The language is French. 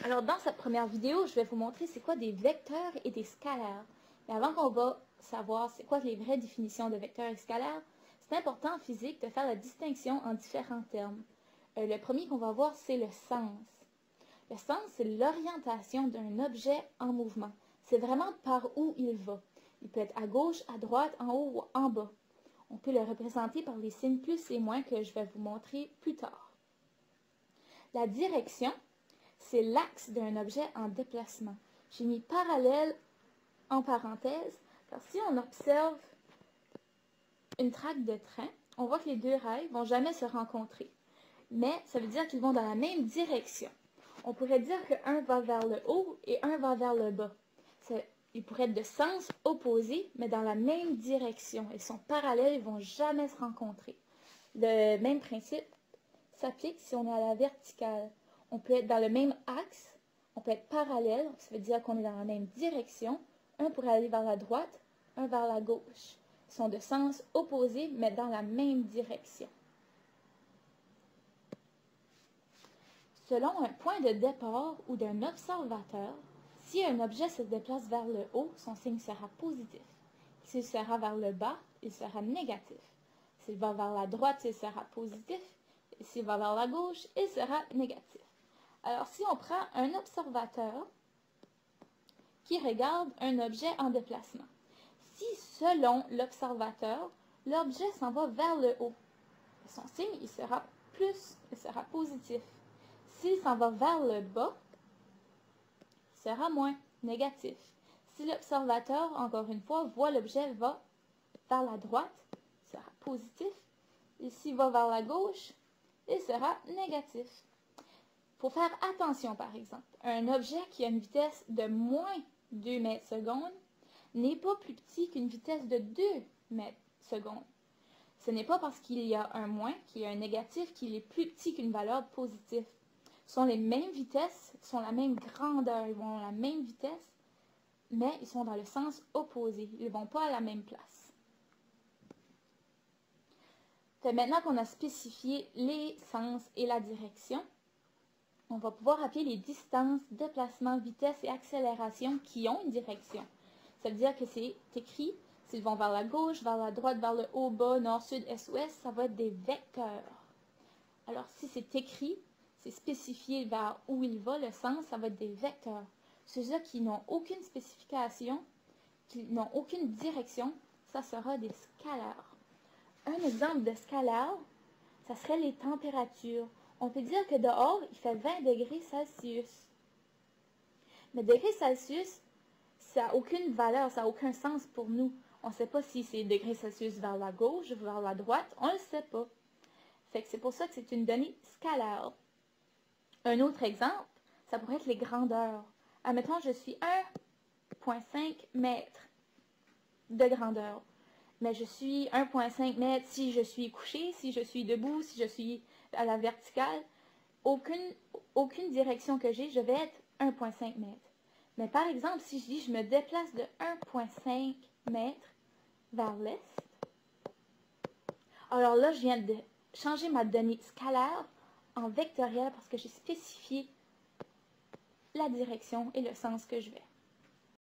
Alors, dans cette première vidéo, je vais vous montrer c'est quoi des vecteurs et des scalaires. Mais avant qu'on va savoir c'est quoi les vraies définitions de vecteurs et scalaires, c'est important en physique de faire la distinction en différents termes. Le premier qu'on va voir, c'est le sens. Le sens, c'est l'orientation d'un objet en mouvement. C'est vraiment par où il va. Il peut être à gauche, à droite, en haut ou en bas. On peut le représenter par les signes plus et moins que je vais vous montrer plus tard. La direction, c'est l'axe d'un objet en déplacement. J'ai mis parallèle en parenthèse, car si on observe une traque de train, on voit que les deux rails ne vont jamais se rencontrer. Mais ça veut dire qu'ils vont dans la même direction. On pourrait dire qu'un va vers le haut et un va vers le bas. Ils pourraient être de sens opposés, mais dans la même direction. Ils sont parallèles, ils ne vont jamais se rencontrer. Le même principe s'applique si on est à la verticale. On peut être dans le même axe, on peut être parallèle, ça veut dire qu'on est dans la même direction. Un pourrait aller vers la droite, un vers la gauche. Ils sont de sens opposés, mais dans la même direction. Selon un point de départ ou d'un observateur, si un objet se déplace vers le haut, son signe sera positif. S'il sera vers le bas, il sera négatif. S'il va vers la droite, il sera positif. Et s'il va vers la gauche, il sera négatif. Alors, si on prend un observateur qui regarde un objet en déplacement, si selon l'observateur, l'objet s'en va vers le haut, son signe il sera plus, il sera positif. S'il s'en va vers le bas, il sera moins, négatif. Si l'observateur, encore une fois, voit l'objet va vers la droite, il sera positif. Et s'il va vers la gauche, il sera négatif. Il faut faire attention, par exemple. Un objet qui a une vitesse de moins 2 mètres secondes n'est pas plus petit qu'une vitesse de 2 mètres secondes. Ce n'est pas parce qu'il y a un moins, qu'il y a un négatif, qu'il est plus petit qu'une valeur positive. Ce sont les mêmes vitesses, ils sont la même grandeur, ils vont à la même vitesse, mais ils sont dans le sens opposé. Ils ne vont pas à la même place. Maintenant qu'on a spécifié les sens et la direction, on va pouvoir appeler les distances, déplacements, vitesse et accélération qui ont une direction. Ça veut dire que c'est écrit, s'ils vont vers la gauche, vers la droite, vers le haut, bas, nord, sud, est, ouest, ça va être des vecteurs. Alors si c'est écrit, c'est spécifié vers où il va, le sens, ça va être des vecteurs. Ceux-là qui n'ont aucune spécification, qui n'ont aucune direction, ça sera des scalaires. Un exemple de scalaire, ça serait les températures. On peut dire que dehors, il fait 20 degrés Celsius. Mais degrés Celsius, ça n'a aucune valeur, ça n'a aucun sens pour nous. On ne sait pas si c'est degrés Celsius vers la gauche ou vers la droite, on ne le sait pas. Fait que c'est pour ça que c'est une donnée scalaire. Un autre exemple, ça pourrait être les grandeurs. Admettons, je suis 1,5 mètres de grandeur. Mais je suis 1,5 mètres si je suis couché, si je suis debout, si je suis à la verticale. Aucune direction que j'ai, je vais être 1,5 mètres. Mais par exemple, si je dis je me déplace de 1,5 mètres vers l'est, alors là, je viens de changer ma donnée scalaire en vectorielle parce que j'ai spécifié la direction et le sens que je vais.